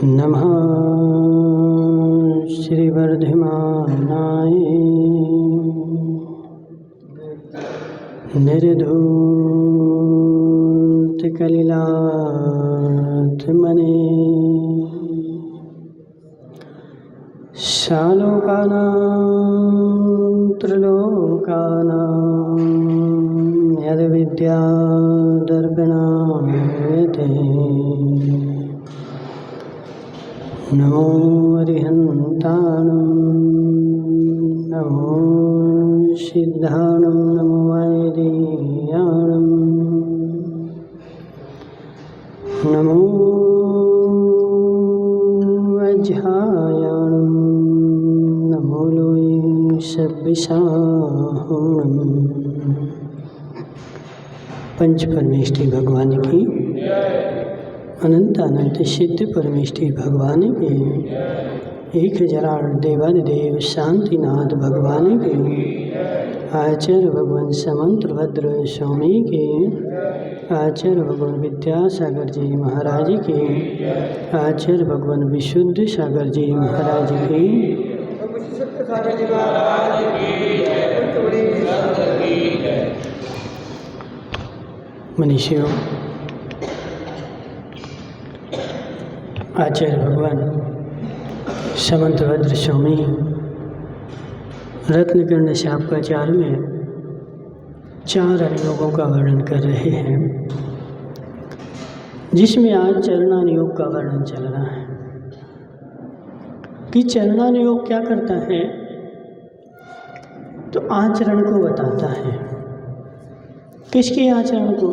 नमः श्रीवर्धमानाय निर्धूतकलिलात्मने शालोकानां त्रिलोकानां यद्विद्यादर्पणायते नमो अरिहन्ताणं नमो सिद्धाणं नमो वैदेह्याणं नमो वज्रायाणं नमो लोये सब्बिसाहुणं। पंच परमेष्ठी भगवान की अनंत अनंत सिद्ध परमेष्ठी भगवान के 1000 देवादिदेव शांतिनाथ भगवान के आचार्य भगवान समंतभद्र स्वामी के आचार्य भगवान विद्यासागर जी महाराज के आचार्य भगवान विशुद्ध सागर जी महाराज के मनीषियों, आचार्य भगवान समंतभद्र स्वामी रत्नकर्ण शापकाचार में 4 अनुयोगों का वर्णन कर रहे हैं, जिसमें आज चरणानुयोग का वर्णन चल रहा है कि चरणानुयोग क्या करता है। तो आचरण को बताता है। किसके आचरण को?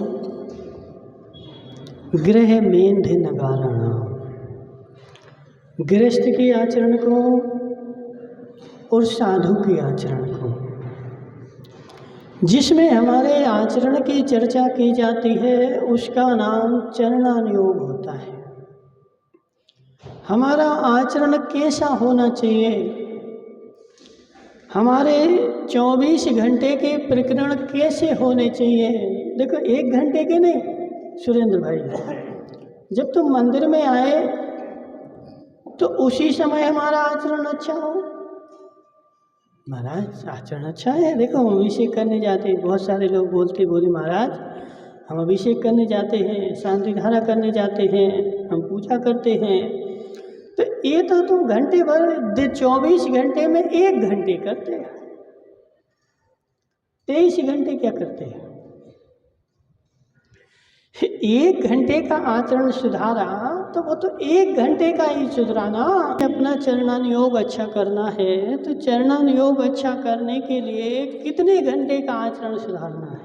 गृह मेंध नगारणा, गृहस्थ के आचरण को और साधु के आचरण को, जिसमें हमारे आचरण की चर्चा की जाती है उसका नाम चरणानुयोग होता है। हमारा आचरण कैसा होना चाहिए, हमारे 24 घंटे के प्रकरण कैसे होने चाहिए। देखो, 1 घंटे के नहीं सुरेंद्र भाई, जब तुम मंदिर में आए तो उसी समय हमारा आचरण अच्छा हो। महाराज आचरण अच्छा है, देखो हम अभिषेक करने जाते हैं, बहुत सारे लोग बोले महाराज हम अभिषेक करने जाते हैं, शांति धारा करने जाते हैं, हम पूजा करते हैं। तो ये तो तुम घंटे भर 24 घंटे में 1 घंटे करते हैं, 23 घंटे क्या करते हैं। 1 घंटे का आचरण सुधारा तो वो तो 1 घंटे का ही सुधराना। अपना चरणानुयोग अच्छा करना है तो चरणानुयोग अच्छा करने के लिए कितने घंटे का आचरण सुधारना है?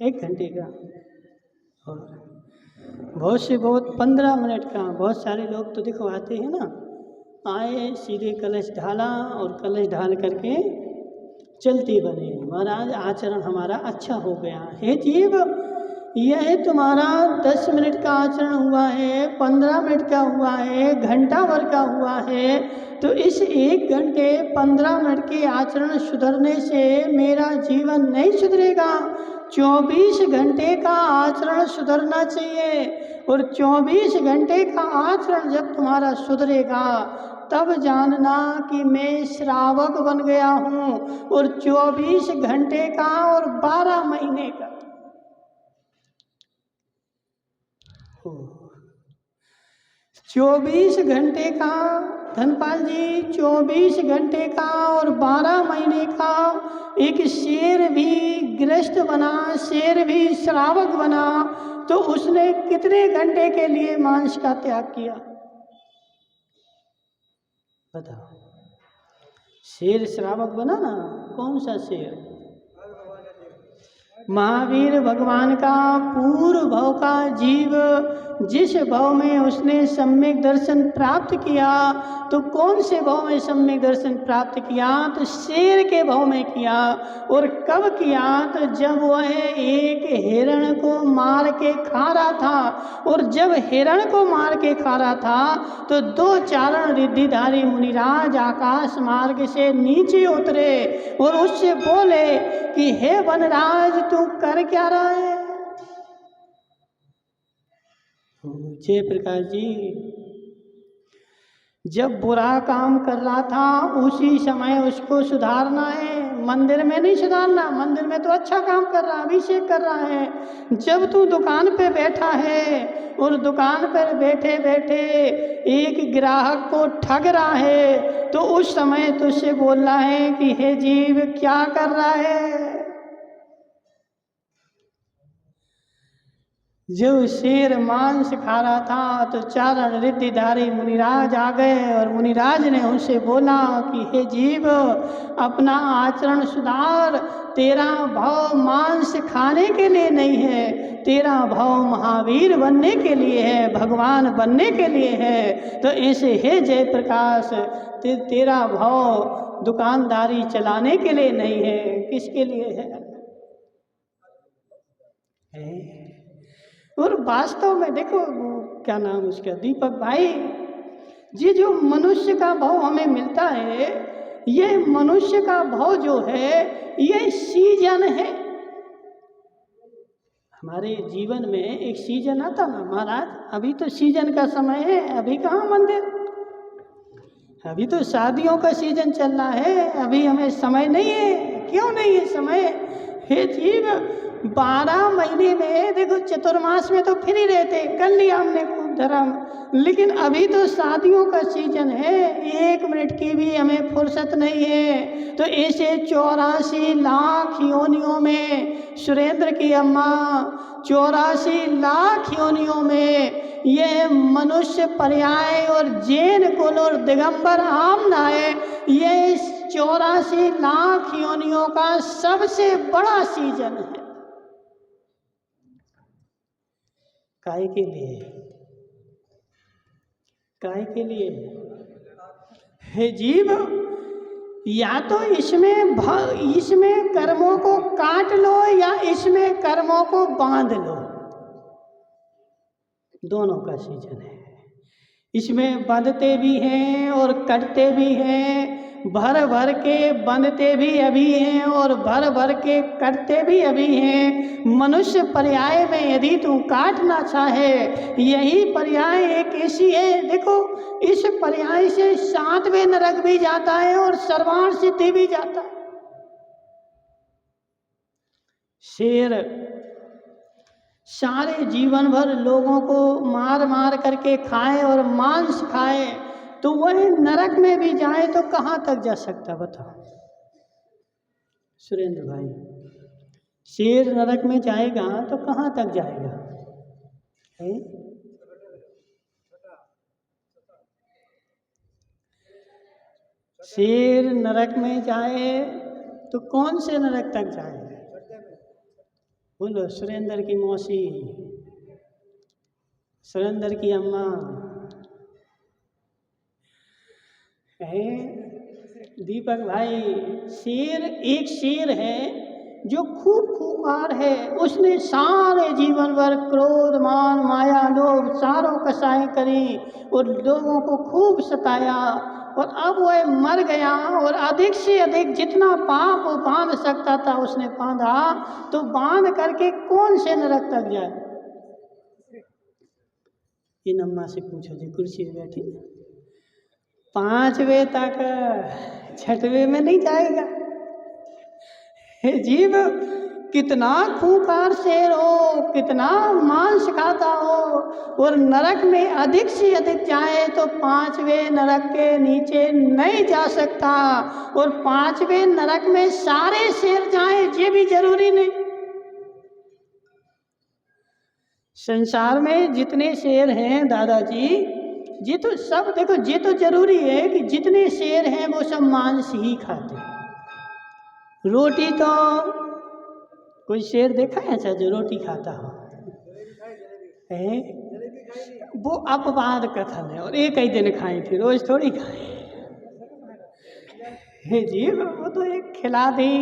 1 घंटे का, और बहुत से बहुत 15 मिनट का। बहुत सारे लोग तो दिखवाते हैं ना, आए सीधे कलश ढाला और कलश ढाल करके चलते बने, महाराज आचरण हमारा अच्छा हो गया है। जीव, यह तुम्हारा 10 मिनट का आचरण हुआ है, 15 मिनट का हुआ है, घंटा भर का हुआ है, तो इस 1 घंटे 15 मिनट के आचरण सुधरने से मेरा जीवन नहीं सुधरेगा। 24 घंटे का आचरण सुधरना चाहिए, और 24 घंटे का आचरण जब तुम्हारा सुधरेगा तब जानना कि मैं श्रावक बन गया हूँ। और 24 घंटे का और 12 महीने का, 24 घंटे का धनपाल जी, 24 घंटे का और 12 महीने का एक शेर भी गृहस्थ बना, शेर भी श्रावक बना, तो उसने कितने घंटे के लिए मांस का त्याग किया बताओ। शेर श्रावक बना ना, कौन सा शेर? महावीर भगवान का पूर्व भव का जीव, जिस भव में उसने सम्यक दर्शन प्राप्त किया, तो कौन से भव में सम्यक दर्शन प्राप्त किया? तो शेर के भव में किया। और कब किया? तो जब वह एक हिरण को मार के खा रहा था। और जब हिरण को मार के खा रहा था तो 2 चारण रिद्धिधारी मुनिराज आकाश मार्ग से नीचे उतरे और उससे बोले कि हे वनराज, तू कर क्या रहा है? जय प्रकाश जी, जब बुरा काम कर रहा था उसी समय उसको सुधारना है, मंदिर में नहीं सुधारना। मंदिर में तो अच्छा काम कर रहा, अभिषेक कर रहा है। जब तू दुकान पे बैठा है और दुकान पर बैठे बैठे एक ग्राहक को ठग रहा है, तो उस समय तुझसे बोलना है कि हे जीव क्या कर रहा है। जब शेर मांस खा रहा था तो चारण रिद्धिधारी मुनिराज आ गए और मुनिराज ने उनसे बोला कि हे जीव, अपना आचरण सुधार। तेरा भाव मांस खाने के लिए नहीं है, तेरा भाव महावीर बनने के लिए है, भगवान बनने के लिए है। तो ऐसे हे जयप्रकाश, तेरा भाव दुकानदारी चलाने के लिए नहीं है, किसके लिए है? और वास्तव में देखो, क्या नाम उसका, दीपक भाई, ये जो मनुष्य का भाव हमें मिलता है, ये मनुष्य का भाव जो है ये सीजन है। हमारे जीवन में एक सीजन आता ना महाराज, अभी तो सीजन का समय है, अभी कहाँ मंदिर, अभी तो शादियों का सीजन चल रहा है, अभी हमें समय नहीं है। क्यों नहीं है समय? हे जीव, 12 महीने में देखो, चतुर्मास में तो फ्री रहते, कर लिया हमने खूब धर्म, लेकिन अभी तो शादियों का सीजन है, 1 मिनट की भी हमें फुर्सत नहीं है। तो ऐसे 84 लाख योनियों में सुरेंद्र की अम्मा, 84 लाख योनियों में ये मनुष्य पर्याय और जैन कुल और दिगंबर आमनाए, ये 84 लाख योनियों का सबसे बड़ा सीजन है। काय के लिए? काय के लिए? हे जीव, या तो इसमें कर्मों को काट लो या इसमें कर्मों को बांध लो, दोनों का सीजन है। इसमें बंधते भी हैं और कटते भी हैं, भर भर के बंधते भी अभी हैं और भर भर के कटते भी अभी हैं। मनुष्य पर्याय में यदि तू काटना चाहे, यही पर्याय एक ऐसी है, देखो इस पर्याय से 7वें नरक भी जाता है और सर्वाण सिद्धि भी जाता है। शेर सारे जीवन भर लोगों को मार मार करके खाए और मांस खाए, तो वही नरक में भी जाए तो कहाँ तक जा सकता, बताओ सुरेंद्र भाई? शेर नरक में जाएगा तो कहाँ तक जाएगा? है? शेर नरक में जाए तो कौन से नरक तक जाए? बोलो सुरेंद्र की मौसी, सुरेंद्र की अम्मा। दीपक भाई, एक शेर है जो खूब खूंखार है, उसने सारे जीवन भर क्रोध मान माया लोभ चारों कसाएं करी और लोगों को खूब सताया, और अब वह मर गया और अधिक से अधिक जितना पाप वो बांध सकता था उसने बांधा, तो बांध करके कौन से नरक तक जाए? इन अम्मा से पूछो जी, कुर्सी पे बैठी, 5वें तक, 6वें में नहीं जाएगा। हे जीव, कितना खूंखार शेर हो, कितना मांस खाता हो, और नरक में अधिक से अधिक जाए तो 5वें नरक के नीचे नहीं जा सकता, और 5वें नरक में सारे शेर जाए ये भी जरूरी नहीं। संसार में जितने शेर हैं दादाजी, ये तो सब देखो, ये तो जरूरी है कि जितने शेर हैं वो सब मांस ही खाते हैं। रोटी तो कोई शेर देखा है अच्छा जो रोटी खाता हो? है वो अपवाद कथन है, और एक ही दिन खाई थी, रोज थोड़ी खाई है जी। वो तो एक खिला दी,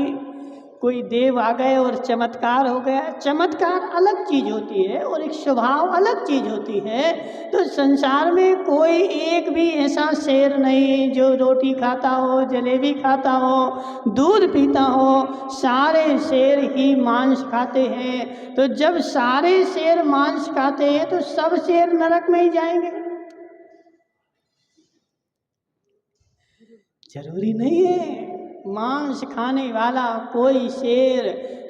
कोई देव आ गए और चमत्कार हो गया। चमत्कार अलग चीज होती है और एक स्वभाव अलग चीज होती है। तो संसार में कोई एक भी ऐसा शेर नहीं जो रोटी खाता हो, जलेबी खाता हो, दूध पीता हो। सारे शेर ही मांस खाते हैं। तो जब सारे शेर मांस खाते हैं तो सब शेर नरक में ही जाएंगे। जरूरी नहीं है मांस खाने वाला कोई शेर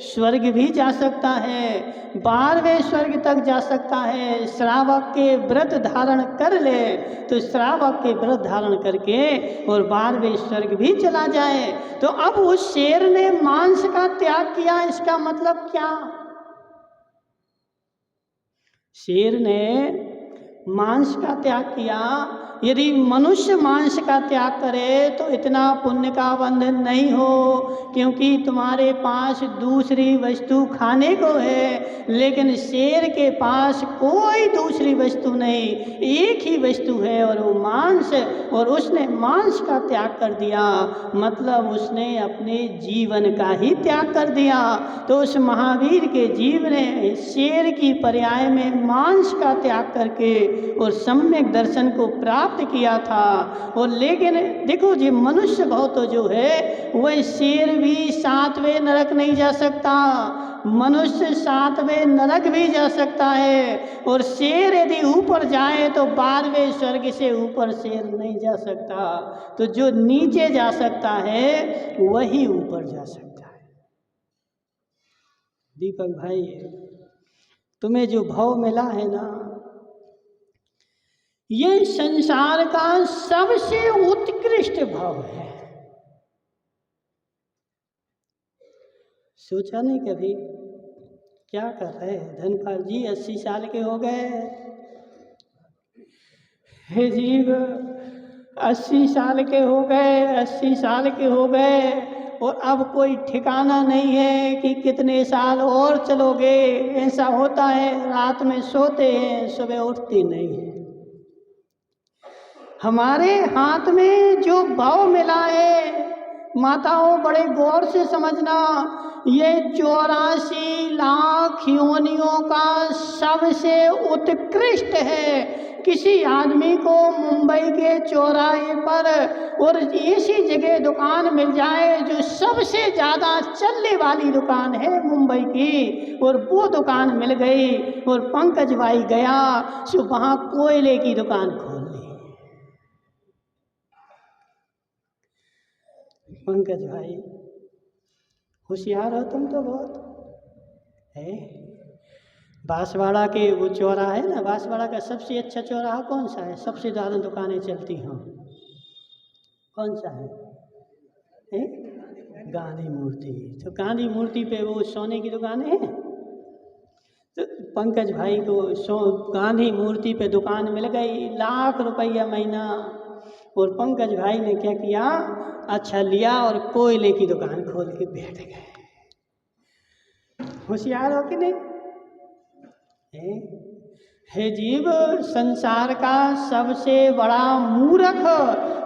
स्वर्ग भी जा सकता है, 12वें स्वर्ग तक जा सकता है। श्रावक के व्रत धारण कर ले तो श्रावक के व्रत धारण करके और 12वें स्वर्ग भी चला जाए। तो अब उस शेर ने मांस का त्याग किया, इसका मतलब क्या? शेर ने मांस का त्याग किया। यदि मनुष्य मांस का त्याग करे तो इतना पुण्य का बंधन नहीं हो, क्योंकि तुम्हारे पास दूसरी वस्तु खाने को है, लेकिन शेर के पास कोई दूसरी वस्तु नहीं, एक ही वस्तु है और वो मांस। और उसने मांस का त्याग कर दिया, मतलब उसने अपने जीवन का ही त्याग कर दिया। तो उस महावीर के जीव ने शेर की पर्याय में मांस का त्याग करके और सम्यक दर्शन को प्राप्त किया था। और लेकिन देखो जी, मनुष्य भाव तो जो है वह शेर भी 7वें नरक नहीं जा सकता, मनुष्य 7वें नरक भी जा सकता है। और शेर यदि ऊपर जाए तो 12वें स्वर्ग से ऊपर शेर नहीं जा सकता। तो जो नीचे जा सकता है वही ऊपर जा सकता है। दीपक भाई, तुम्हें जो भाव मिला है ना, ये संसार का सबसे उत्कृष्ट भाव है। सोचा नहीं कभी? क्या कर रहे हैं धनपाल जी? 80 साल के हो गए। हे जीव, 80 साल के हो गए, 80 साल के हो गए और अब कोई ठिकाना नहीं है कि कितने साल और चलोगे। ऐसा होता है, रात में सोते हैं, सुबह उठते नहीं हैं। हमारे हाथ में जो भाव मिला है, माताओं बड़े गौर से समझना, ये 84 लाख योनियों का सबसे उत्कृष्ट है। किसी आदमी को मुंबई के चौराहे पर और ऐसी जगह दुकान मिल जाए जो सबसे ज़्यादा चलने वाली दुकान है मुंबई की, और वो दुकान मिल गई और पंकज भाई गया सो वहाँ कोयले की दुकान खोल ली। पंकज भाई होशियार हो तुम तो बहुत है। बांसवाड़ा के वो चौराहा है ना, बांसवाड़ा का सबसे अच्छा चौराहा कौन सा है? सबसे ज़्यादा दुकानें चलती हों, कौन सा है? गांधी मूर्ति। तो गांधी मूर्ति पे वो सोने की दुकानें हैं। तो पंकज भाई को गांधी मूर्ति पे दुकान मिल गई, लाख रुपया महीना। और पंकज भाई ने क्या किया, अच्छा लिया और कोयले की दुकान खोल के बैठ गए। होशियार हो कि नहीं? हे जीव, संसार का सबसे बड़ा मूर्ख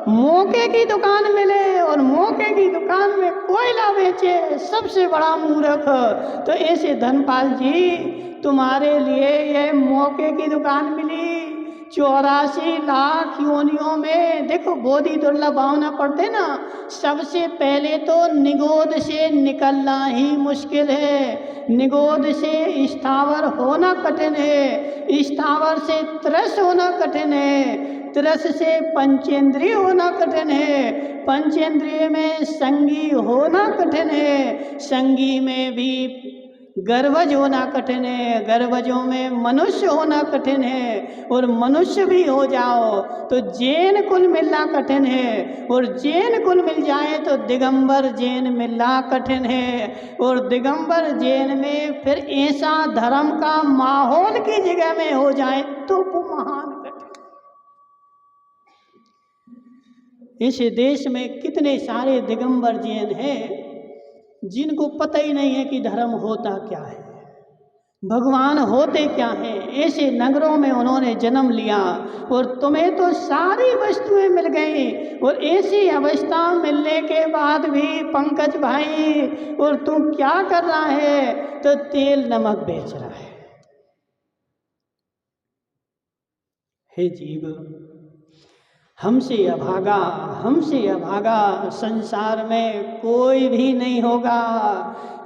मौके की दुकान मिले और मौके की दुकान में कोयला बेचे, सबसे बड़ा मूर्ख। तो ऐसे धनपाल जी, तुम्हारे लिए ये मौके की दुकान मिली। 84 लाख योनियों में देखो, बोधि दुर्लभ भावना पढ़ते ना, सबसे पहले तो निगोद से निकलना ही मुश्किल है। निगोद से स्थावर होना कठिन है, स्थावर से त्रस होना कठिन है, त्रस से पंचेंद्रिय होना कठिन है, पंचेंद्रिय में संगी होना कठिन है, संगी में भी गर्वज होना कठिन है, गर्वजों में मनुष्य होना कठिन है, और मनुष्य भी हो जाओ तो जैन कुल मिलना कठिन है, और जैन कुल मिल जाए तो दिगंबर जैन मिलना कठिन है, और दिगंबर जैन में फिर ऐसा धर्म का माहौल की जगह में हो जाए तो वो महान कठिन। इस देश में कितने सारे दिगंबर जैन हैं जिनको पता ही नहीं है कि धर्म होता क्या है, भगवान होते क्या हैं। ऐसे नगरों में उन्होंने जन्म लिया और तुम्हें तो सारी वस्तुएं मिल गई, और ऐसी अवस्था मिलने के बाद भी पंकज भाई, और तू क्या कर रहा है? तो तेल नमक बेच रहा है। हे जीव, हमसे अभागा संसार में कोई भी नहीं होगा।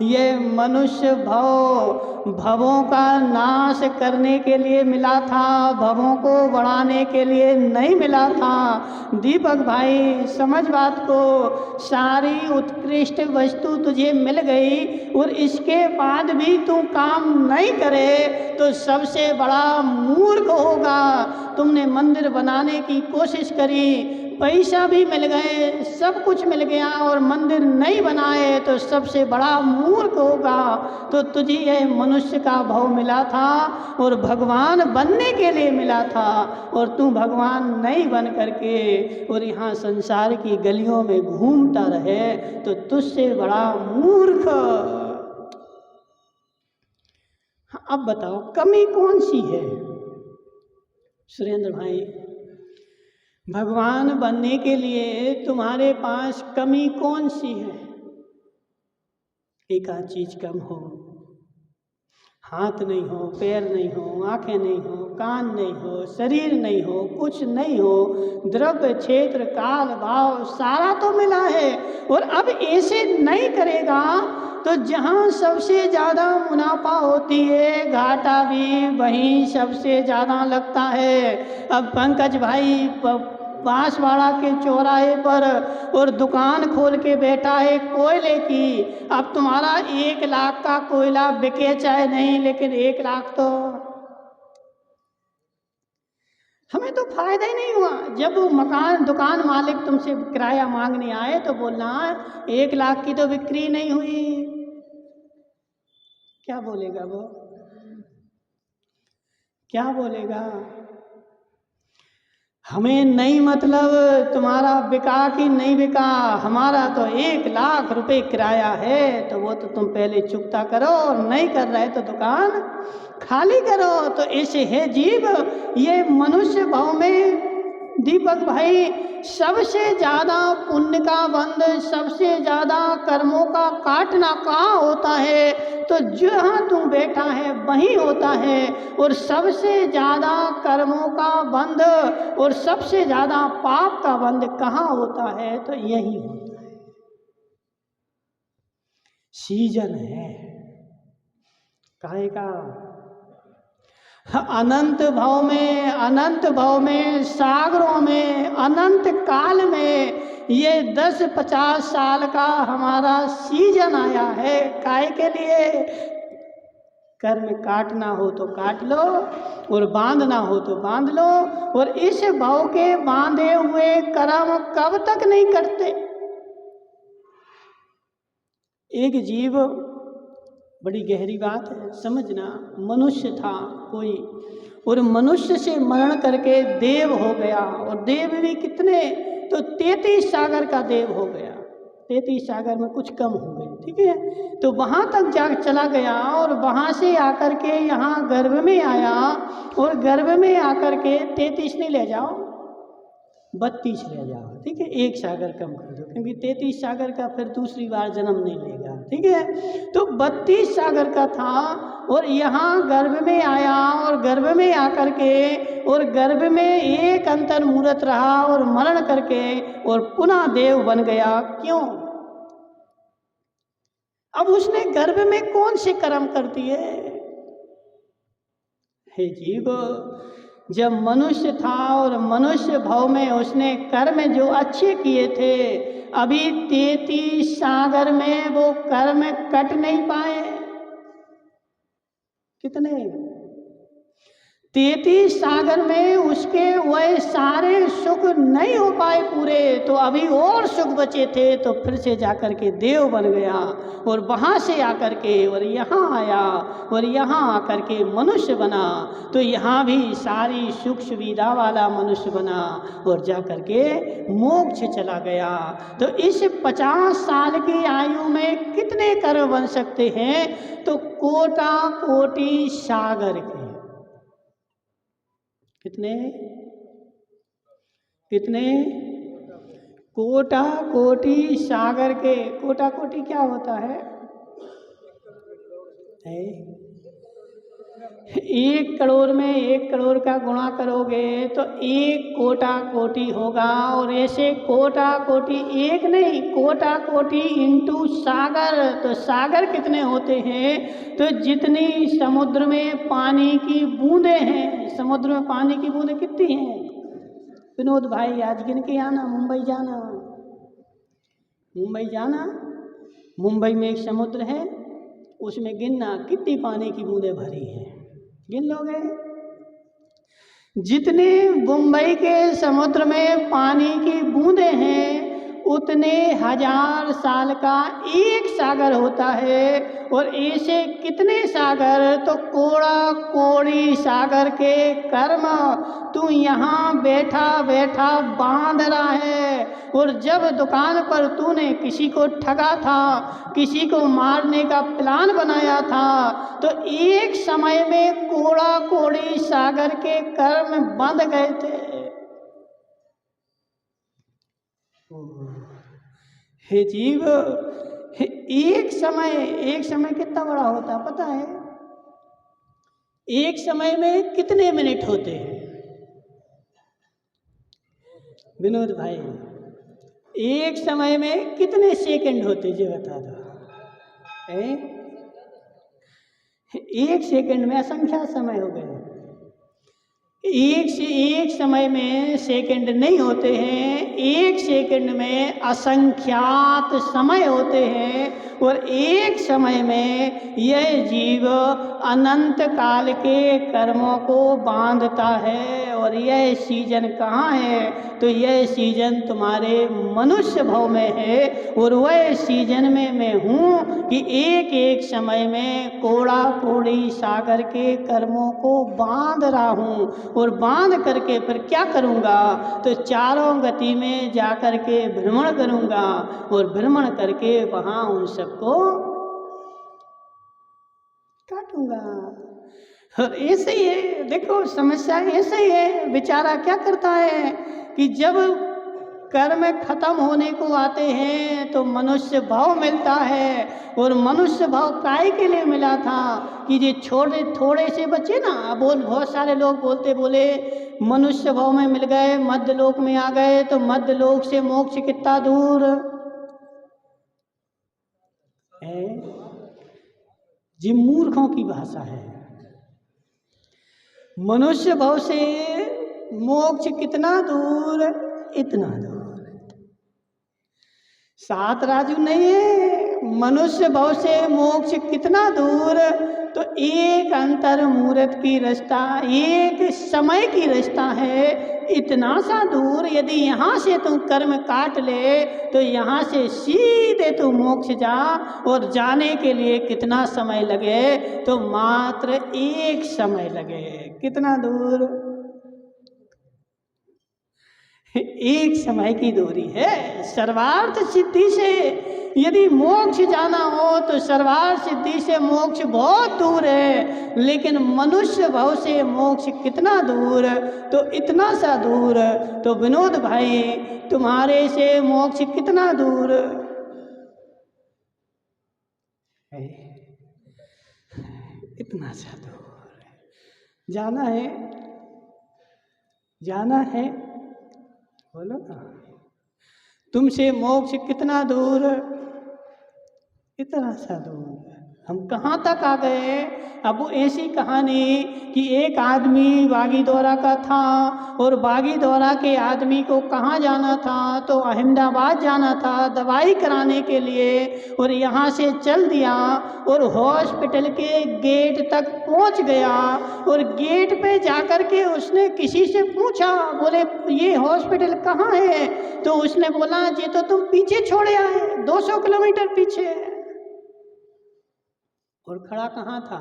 ये मनुष्य भवों का नाश करने के लिए मिला था, भवों को बढ़ाने के लिए नहीं मिला था। दीपक भाई समझ बात को, सारी उत्कृष्ट वस्तु तुझे मिल गई और इसके बाद भी तू काम नहीं करे तो सबसे बड़ा मूर्ख होगा। तुमने मंदिर बनाने की कोशिश करी, पैसा भी मिल गए, सब कुछ मिल गया और मंदिर नहीं बनाए तो सबसे बड़ा मूर्ख होगा। तो तुझे यह मनुष्य का भाव मिला था और भगवान बनने के लिए मिला था और तू भगवान नहीं बन करके और यहाँ संसार की गलियों में घूमता रहे तो तुझसे बड़ा मूर्ख। अब बताओ कमी कौन सी है सुरेंद्र भाई? भगवान बनने के लिए तुम्हारे पास कमी कौन सी है? एक आध चीज कम हो, हाथ नहीं हो, पैर नहीं हो, आंखें नहीं हो, कान नहीं हो, शरीर नहीं हो, कुछ नहीं हो, द्रव्य क्षेत्र काल भाव सारा तो मिला है। और अब ऐसे नहीं करेगा तो जहाँ सबसे ज़्यादा मुनाफा होती है घाटा भी वहीं सबसे ज़्यादा लगता है। अब पंकज भाई बांसवाड़ा के चौराहे पर और दुकान खोल के बैठा है कोयले की। अब तुम्हारा 1 लाख का कोयला बिके चाहे नहीं, लेकिन 1 लाख तो हमें तो फायदा ही नहीं हुआ। जब वो दुकान मालिक तुमसे किराया मांगने आए तो बोलना 1 लाख की तो बिक्री नहीं हुई। क्या बोलेगा वो? क्या बोलेगा? हमें नहीं मतलब तुम्हारा बिका कि नहीं बिका, हमारा तो 1 लाख रुपए किराया है तो वो तो तुम पहले चुकता करो और नहीं कर रहे तो दुकान खाली करो। तो ऐसे है जीव। ये मनुष्य भाव में दीपक भाई सबसे ज़्यादा पुण्य का बंध, सबसे ज़्यादा कर्मों का काटना कहाँ होता है? तो जहाँ तू बैठा है वहीं होता है। और सबसे ज़्यादा कर्मों का बंध और सबसे ज़्यादा पाप का बंध कहाँ होता है? तो यही होता है। सीजन है काहे का? अनंत भाव में सागरों में अनंत काल में ये 10-50 साल का हमारा सीजन आया है। काहे के लिए? कर्म काटना हो तो काट लो और बांधना हो तो बांध लो। और इस भाव के बांधे हुए कर्म कब तक नहीं करते? एक जीव, बड़ी गहरी बात है समझना, मनुष्य था कोई और मनुष्य से मरण करके देव हो गया। और देव भी कितने? तो 33 सागर का देव हो गया। 33 सागर में कुछ कम हो गए, ठीक है। तो वहाँ तक जा चला गया और वहाँ से आकर के यहाँ गर्भ में आया और गर्भ में आकर के 33 नहीं ले जाओ 32 ले जाओ, ठीक है। 1 सागर कम कर दो क्योंकि 33 सागर का फिर दूसरी बार जन्म नहीं लेगा, ठीक है। तो 32 सागर का था और यहाँ गर्भ में आया और गर्भ में आकर के और गर्भ में एक अंतर मूर्त रहा और मरण करके और पुनः देव बन गया। क्यों? अब उसने गर्भ में कौन से कर्म कर दिए? हे जीव, जब मनुष्य था और मनुष्य भाव में उसने कर्म जो अच्छे किए थे, अभी 33 सागर में वो कर्म कट नहीं पाए। कितने? 33 सागर में उसके वह सारे सुख नहीं हो पाए पूरे, तो अभी और सुख बचे थे तो फिर से जाकर के देव बन गया और वहाँ से आकर के और यहाँ आया और यहाँ आकर के मनुष्य बना। तो यहाँ भी सारी सुख सुविधा वाला मनुष्य बना और जाकर के मोक्ष चला गया। तो इस 50 साल की आयु में कितने कर्म बन सकते हैं? तो कोटा कोटि सागर के। कितने? कोटा कोटि सागर के। कोटा कोटि क्या होता है? 1 करोड़ में 1 करोड़ का गुणा करोगे तो 1 कोटा कोटि होगा। और ऐसे कोटा कोटि, एक नहीं, कोटा कोटि इंटू सागर, तो सागर कितने होते हैं? तो जितनी समुद्र में पानी की बूंदें हैं, समुद्र में पानी की बूंदें कितनी हैं? विनोद भाई आज गिन के आना, मुंबई जाना, मुंबई जाना, मुंबई में एक समुद्र है, उसमें गिनना कितनी पानी की बूंदें भरी हैं, गिन लोगे? जितने मुंबई के समुद्र में पानी की बूंदें हैं उतने 1000 साल का एक सागर होता है। और ऐसे कितने सागर? तो कोड़ा कोड़ी सागर के कर्म तू यहाँ बैठा बैठा बांध रहा है। और जब दुकान पर तूने किसी को ठगा था, किसी को मारने का प्लान बनाया था, तो एक समय में कोड़ा कोड़ी सागर के कर्म बंध गए थे। हे जीव, एक समय कितना बड़ा होता है पता है? एक समय में कितने मिनट होते हैं विनोद भाई? एक समय में कितने सेकंड होते जी बता दो? एक सेकंड में असंख्यात समय हो गए। एक समय में सेकंड नहीं होते हैं, एक सेकंड में असंख्यात समय होते हैं। और एक समय में यह जीव अनंत काल के कर्मों को बांधता है। और यह सीजन कहाँ है? तो यह सीजन तुम्हारे मनुष्य भव में है। और वह सीजन में मैं हूँ कि एक एक समय में कोड़ा कोड़ी सागर के कर्मों को बांध रहा हूँ। और बांध करके फिर क्या करूँगा? तो चारों गति में जा कर के भ्रमण करूँगा। और भ्रमण करके वहाँ उन सबको काटूंगा। और ऐसे ही है, देखो समस्या ऐसे ही है। बेचारा क्या करता है कि जब कर्म खत्म होने को आते हैं तो मनुष्य भाव मिलता है। और मनुष्य भाव काहे के लिए मिला था? कि ये थोड़े से बच्चे ना, बहुत सारे लोग बोले मनुष्य भाव में मिल गए, मध्य लोक में आ गए, तो मध्य लोक से मोक्ष कितना दूर है? ये मूर्खों की भाषा है। मनुष्य भाव से मोक्ष कितना दूर? इतना दूर। 7 राजू नहीं है। मनुष्य भाव से मोक्ष कितना दूर? तो एक अंतर मुहूर्त की रास्ता, एक समय की रास्ता है, इतना सा दूर। यदि यहाँ से तू कर्म काट ले तो यहाँ से सीधे तू मोक्ष जा। और जाने के लिए कितना समय लगे? तो मात्र एक समय लगे। कितना दूर? एक समय की दूरी है। सर्वार्थ सिद्धि से यदि मोक्ष जाना हो तो सर्वार्थ सिद्धि से मोक्ष बहुत दूर है। लेकिन मनुष्य भाव से मोक्ष कितना दूर? तो इतना सा दूर। तो विनोद भाई तुम्हारे से मोक्ष कितना दूर है? इतना सा दूर। जाना है, जाना है, बोलो ना। तुमसे मोक्ष कितना दूर? इतना सा दूर। हम कहाँ तक आ गए? अब ऐसी कहानी कि एक आदमी बागीदौरा का था और बागीदौरा के आदमी को कहाँ जाना था? तो अहमदाबाद जाना था दवाई कराने के लिए। और यहाँ से चल दिया और हॉस्पिटल के गेट तक पहुँच गया। और गेट पे जाकर के उसने किसी से पूछा, बोले ये हॉस्पिटल कहाँ है? तो उसने बोला ये तो तुम पीछे छोड़े आए, 200 किलोमीटर पीछे। और खड़ा कहाँ था?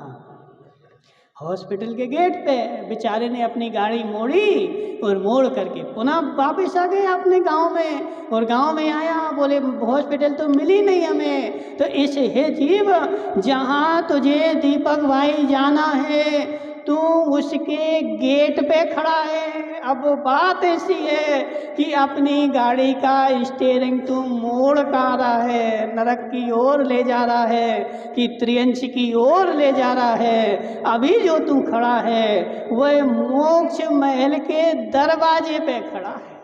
हॉस्पिटल के गेट पे। बेचारे ने अपनी गाड़ी मोड़ी और मोड़ करके पुनः वापस आ गए अपने गांव में। और गांव में आया, बोले हॉस्पिटल तो मिली नहीं हमें। तो ऐसे है जीव, जहाँ तुझे दीपक भाई जाना है तू उसके गेट पे खड़ा है। अब बात ऐसी है कि अपनी गाड़ी का स्टीयरिंग तू मोड़ कहाँ रहा है, नरक की ओर ले जा रहा है कि त्रियंच की ओर ले जा रहा है। अभी जो तू खड़ा है वह मोक्ष महल के दरवाजे पे खड़ा है।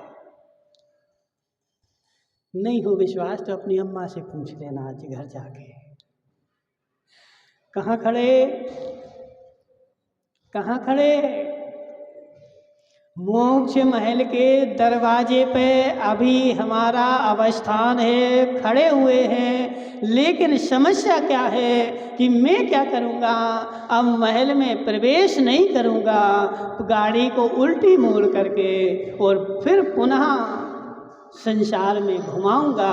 नहीं हो विश्वास तो अपनी अम्मा से पूछ लेना आज घर जाके। कहाँ खड़े, कहाँ खड़े? मोक्ष महल के दरवाजे पे अभी हमारा अवस्थान है, खड़े हुए हैं। लेकिन समस्या क्या है कि मैं क्या करूँगा, अब महल में प्रवेश नहीं करूँगा, गाड़ी को उल्टी मोड़ करके और फिर पुनः संसार में घुमाऊंगा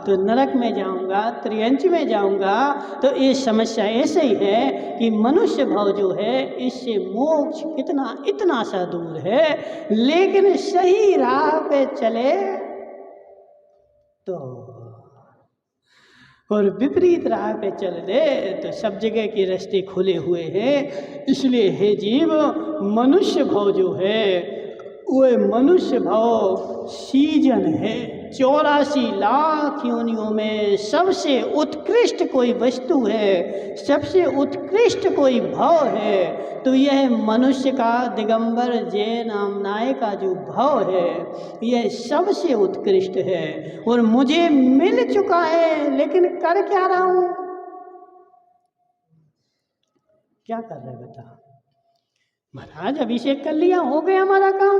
तो नरक में जाऊंगा, त्रियंच में जाऊंगा। तो ये समस्या ऐसे ही है कि मनुष्य भाव जो है इससे मोक्ष कितना इतना सा दूर है। लेकिन सही राह पे चले तो, और विपरीत राह पे चल दे तो सब जगह के रास्ते खुले हुए हैं। इसलिए हे जीव, मनुष्य भाव जो है वह मनुष्य भाव सीजन है। 84 लाख योनियों में सबसे उत्कृष्ट कोई वस्तु है, सबसे उत्कृष्ट कोई भाव है तो यह मनुष्य का दिगंबर जय नामनाय का जो भाव है यह सबसे उत्कृष्ट है और मुझे मिल चुका है। लेकिन कर क्या रहा हूँ, क्या कर रहे बता? महाराज अभिषेक कर लिया, हो गया हमारा काम।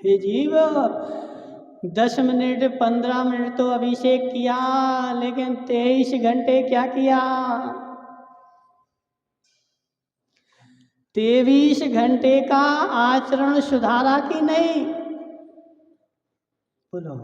हे जीव, 10 मिनट 15 मिनट तो अभिषेक किया, लेकिन 23 घंटे क्या किया? 23 घंटे का आचरण सुधारा कि नहीं? बोलो।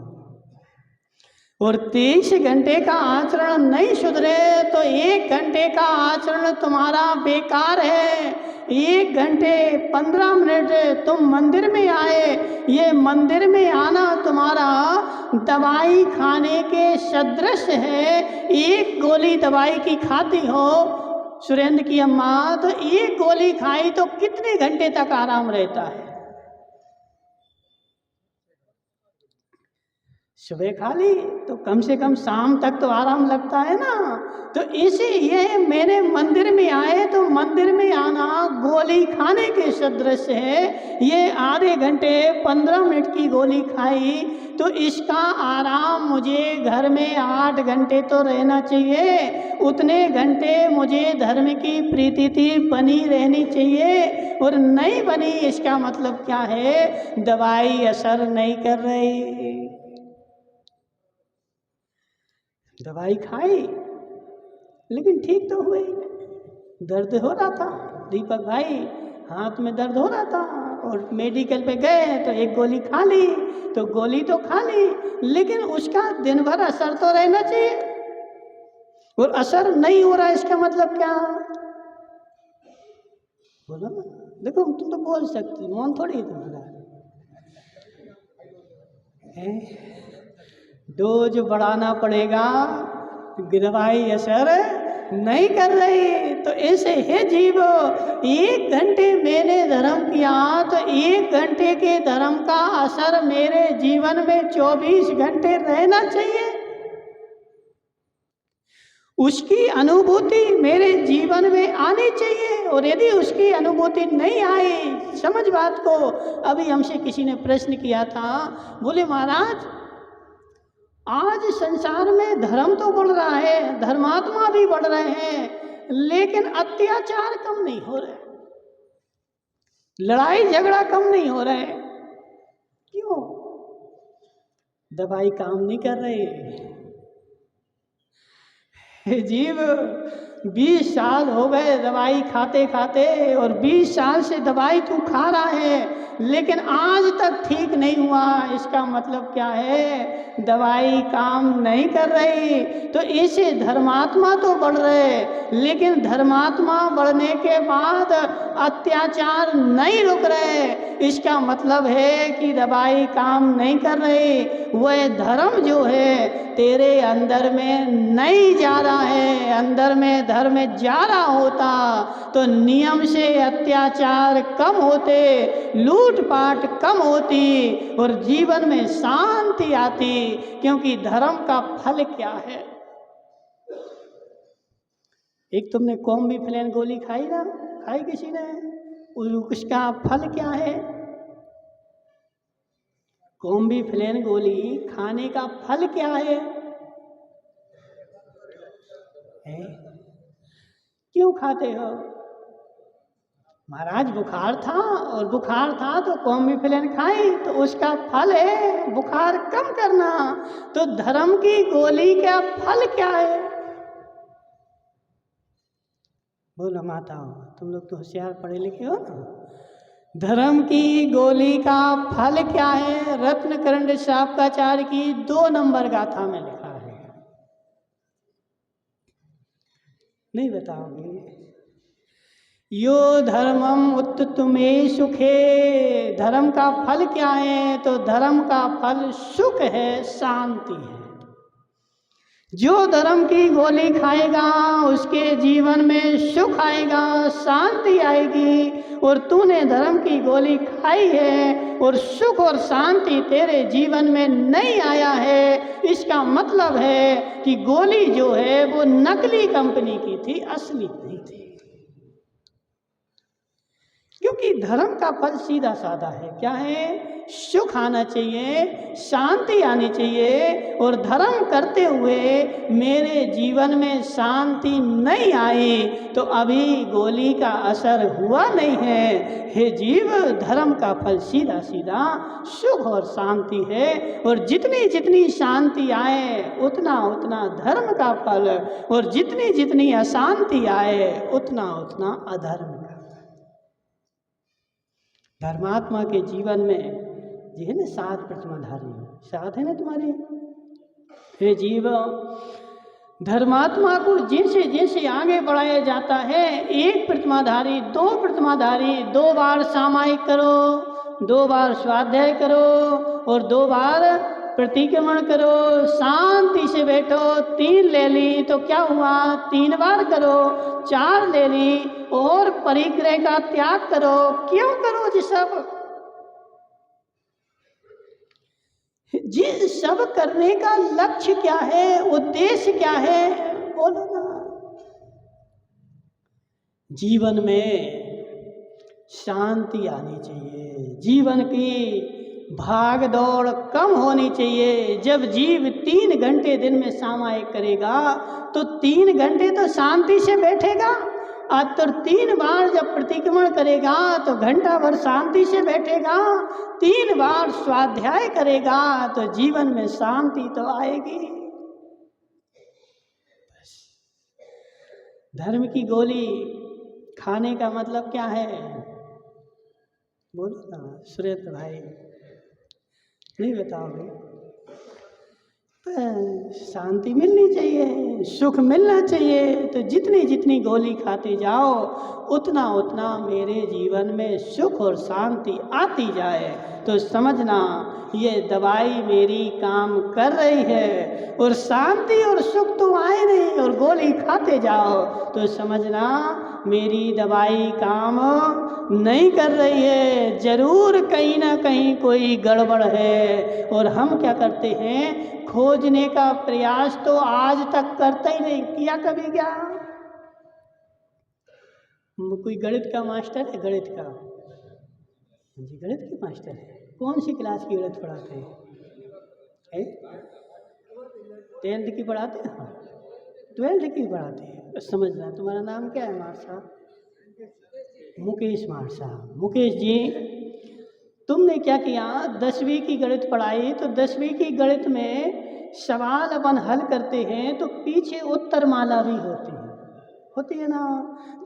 और 23 घंटे का आचरण नहीं सुधरे तो 1 घंटे का आचरण तुम्हारा बेकार है। 1 घंटे 15 मिनट तुम मंदिर में आए, ये मंदिर में आना तुम्हारा दवाई खाने के सदृश है। 1 गोली दवाई की खाती हो सुरेंद्र की अम्मा, तो 1 गोली खाई तो कितने घंटे तक आराम रहता है? सुबह खा ली तो कम से कम शाम तक तो आराम लगता है ना। तो इसे ये मैंने मंदिर में आए तो मंदिर में आना गोली खाने के सदृश है। ये आधे घंटे 15 मिनट की गोली खाई तो इसका आराम मुझे घर में 8 घंटे तो रहना चाहिए। उतने घंटे मुझे धर्म की प्रीति बनी रहनी चाहिए और नहीं बनी, इसका मतलब क्या है? दवाई असर नहीं कर रही। दवाई खाई लेकिन ठीक तो हुए, दर्द हो रहा था दीपक भाई, हाथ में दर्द हो रहा था और मेडिकल पे गए तो 1 गोली खा ली। तो गोली तो खा ली लेकिन उसका दिन भर असर तो रहना चाहिए और असर नहीं हो रहा, इसका मतलब क्या? बोलो ना, देखो तुम तो बोल सकते, मौन थोड़ी है तुम्हारा। डोज बढ़ाना पड़ेगा, दवाई असर नहीं कर रही। तो ऐसे है जीव, 1 घंटे मैंने धर्म किया तो 1 घंटे के धर्म का असर मेरे जीवन में 24 घंटे रहना चाहिए। उसकी अनुभूति मेरे जीवन में आनी चाहिए और यदि उसकी अनुभूति नहीं आई, समझ बात को। अभी हमसे किसी ने प्रश्न किया था, बोले महाराज आज संसार में धर्म तो बढ़ रहा है, धर्मात्मा भी बढ़ रहे हैं, लेकिन अत्याचार कम नहीं हो रहे, लड़ाई झगड़ा कम नहीं हो रहे, क्यों? दवाई काम नहीं कर रही। जीव 20 साल हो गए दवाई खाते खाते और 20 साल से दवाई तू खा रहा है लेकिन आज तक ठीक नहीं हुआ, इसका मतलब क्या है? दवाई काम नहीं कर रही। तो ऐसे धर्मात्मा तो बढ़ रहे लेकिन धर्मात्मा बढ़ने के बाद अत्याचार नहीं रुक रहे, इसका मतलब है कि दवाई काम नहीं कर रही। वह धर्म जो है तेरे अंदर में नहीं जा रहा है। अंदर में धर्म जा रहा होता तो नियम से अत्याचार कम होते, लूटपाट कम होती और जीवन में शांति आती। क्योंकि धर्म का फल क्या है? एक तुमने कॉम्बिफ्लेन गोली खाई ना, खाई किसी ने? उसका फल क्या है? कॉम्बिफ्लेन गोली खाने का फल क्या है? क्यों खाते हो? महाराज बुखार था और बुखार था तो कॉम्बिफ्लेन खाई, तो उसका फल है बुखार कम करना। तो धर्म की गोली का फल क्या है? बोलो माताओ, तुम लोग तो होशियार पढ़े लिखे हो ना। धर्म की गोली का फल क्या है? रत्नकरंड शापकाचार्य की 2 नंबर गाथा में लिखा है। नहीं बताओगे? यो धर्मम उत्तमे सुखे। धर्म का फल क्या है? तो धर्म का फल सुख है, शांति है। जो धर्म की गोली खाएगा उसके जीवन में सुख आएगा, शांति आएगी। और तूने धर्म की गोली खाई है और सुख और शांति तेरे जीवन में नहीं आया है, इसका मतलब है कि गोली जो है वो नकली कंपनी की थी, असली नहीं थी। क्योंकि धर्म का फल सीधा साधा है। क्या है? सुख आना चाहिए, शांति आनी चाहिए। और धर्म करते हुए मेरे जीवन में शांति नहीं आई तो अभी गोली का असर हुआ नहीं है। हे जीव, धर्म का फल सीधा सीधा सुख और शांति है। और जितनी जितनी शांति आए उतना उतना धर्म का फल, और जितनी जितनी अशांति आए उतना उतना अधर्म का। धर्मात्मा के जीवन में जी है ना 7 प्रतिमाधारी, 7 है ना तुम्हारी। हे जीव, धर्मात्मा को जिनसे जिनसे आगे बढ़ाया जाता है, 1 प्रतिमाधारी, 2 प्रतिमाधारी, 2 बार सामायिक करो, 2 बार स्वाध्याय करो और 2 बार प्रतिक्रमण करो, शांति से बैठो। 3 ले ली तो क्या हुआ? 3 बार करो। 4 ले ली और परिग्रह का त्याग करो। क्यों करो जी सब? जी सब करने का लक्ष्य क्या है, उद्देश्य क्या है? बोलो ना। जीवन में शांति आनी चाहिए, जीवन की भाग दौड़ कम होनी चाहिए। जब जीव 3 घंटे दिन में सामायिक करेगा तो 3 घंटे तो शांति से बैठेगा। आज तो 3 बार जब प्रतिक्रमण करेगा तो घंटा भर शांति से बैठेगा। 3 बार स्वाध्याय करेगा तो जीवन में शांति तो आएगी। धर्म की गोली खाने का मतलब क्या है? बोलो ना सुरेंद्र भाई, नहीं बताओगे? शांति मिलनी चाहिए, सुख मिलना चाहिए। तो जितनी जितनी गोली खाते जाओ उतना उतना मेरे जीवन में सुख और शांति आती जाए। तो समझना ये दवाई मेरी काम कर रही है। और शांति और सुख तो आए नहीं और गोली खाते जाओ तो समझना मेरी दवाई काम नहीं कर रही है। जरूर कहीं ना कहीं कोई गड़बड़ है। और हम क्या करते हैं? खोजने का प्रयास तो आज तक करते ही नहीं किया। कभी क्या? कोई गणित का मास्टर है? गणित का जी, गणित के मास्टर है। कौन सी क्लास की गणित पढ़ाते हैं? 10th की पढ़ाते हैं, 12th की पढ़ाते हैं। समझना। तुम्हारा नाम क्या है मार साहब? मुकेश मार साहब। मुकेश जी, तुमने क्या किया? 10वीं की गणित पढ़ाई तो 10वीं की गणित में सवाल अपन हल करते हैं तो पीछे उत्तरमाला भी होती है ना।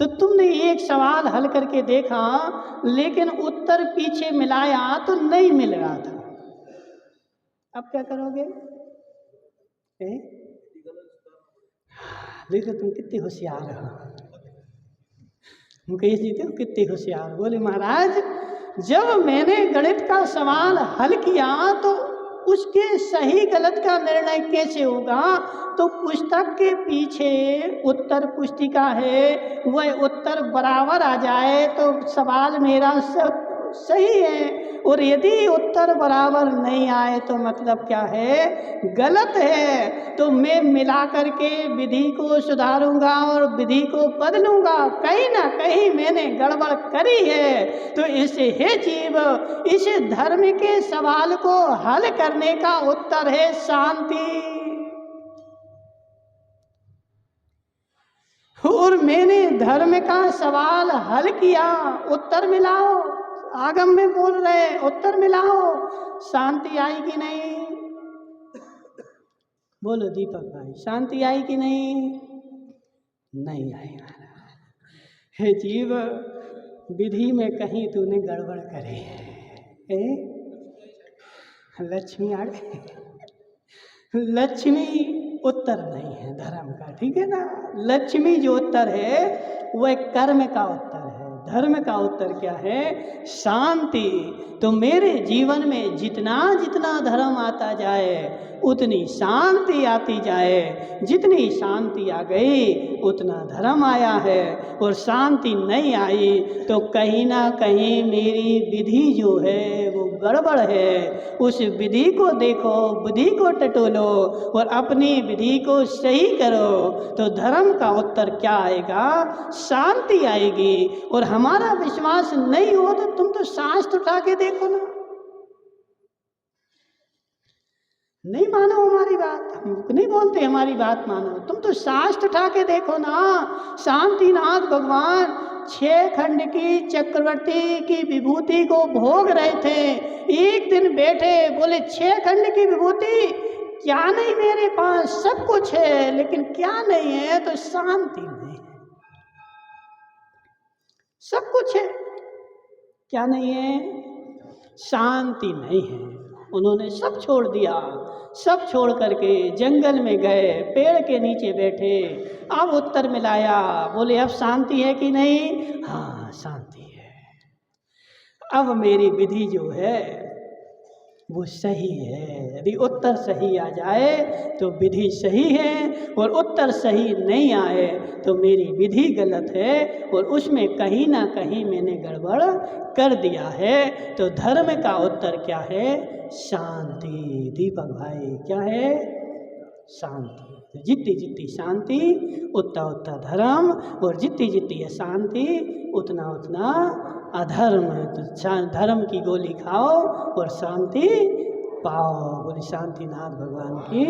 तो तुमने एक सवाल हल करके देखा लेकिन उत्तर पीछे मिलाया तो नहीं मिल रहा था। अब क्या करोगे? देखो तुम कितने होशियार हो। मुकेश जी थे कितने होशियार, बोले महाराज जब मैंने गणित का सवाल हल किया तो उसके सही गलत का निर्णय कैसे होगा? तो पुस्तक के पीछे उत्तर पुस्तिका है, वह उत्तर बराबर आ जाए तो सवाल मेरा सही है, और यदि उत्तर बराबर नहीं आए तो मतलब क्या है? गलत है। तो मैं मिला करके विधि को सुधारूंगा और विधि को बदलूंगा, कहीं ना कहीं मैंने गड़बड़ करी है। तो इसे हे जीव, इस धर्म के सवाल को हल करने का उत्तर है शांति। और मैंने धर्म का सवाल हल किया, उत्तर मिलाओ, आगम में बोल रहे उत्तर मिलाओ, शांति आई कि नहीं? बोलो दीपक भाई, शांति आई कि नहीं? नहीं आई महाराज। हे जीव, विधि में कहीं तूने गड़बड़ करे है। लक्ष्मी आ गई, लक्ष्मी उत्तर नहीं है धर्म का, ठीक है ना? लक्ष्मी जो उत्तर है वह कर्म का उत्तर है, धर्म का उत्तर क्या है? शांति। तो मेरे जीवन में जितना जितना धर्म आता जाए उतनी शांति आती जाए, जितनी शांति आ गई उतना धर्म आया है, और शांति नहीं आई तो कहीं ना कहीं मेरी विधि जो है वो गड़बड़ है। उस विधि को देखो, विधि को टटोलो और अपनी विधि को सही करो, तो धर्म का उत्तर क्या आएगा? शांति आएगी। और हमारा विश्वास नहीं हो तो तुम तो शास्त्र उठा के देखो ना, नहीं मानो हमारी बात, हम नहीं बोलते हमारी बात मानो, तुम तो शास्त्र उठा के देखो ना। शांतिनाथ भगवान 6 खंड की चक्रवर्ती की विभूति को भोग रहे थे, एक दिन बैठे बोले 6 खंड की विभूति क्या नहीं मेरे पास, सब कुछ है लेकिन क्या नहीं है? तो शांति नहीं है। सब कुछ है, क्या नहीं है? शांति नहीं है। उन्होंने सब छोड़ दिया, सब छोड़ करके जंगल में गए, पेड़ के नीचे बैठे, अब उत्तर मिलाया, बोले अब शांति है कि नहीं? हाँ शांति है। अब मेरी विधि जो है वो सही है। यदि उत्तर सही आ जाए तो विधि सही है, और उत्तर सही नहीं आए तो मेरी विधि गलत है, और उसमें कहीं ना कहीं मैंने गड़बड़ कर दिया है। तो धर्म का उत्तर क्या है? शांति। दीपक भाई क्या है? शांति। तो जितनी जितनी शांति उतना उतना धर्म, और जितनी जितनी अशांति उतना उतना अधर्म। तो धर्म की गोली खाओ और शांति पाओ। बोली शांतिनाथ भगवान की।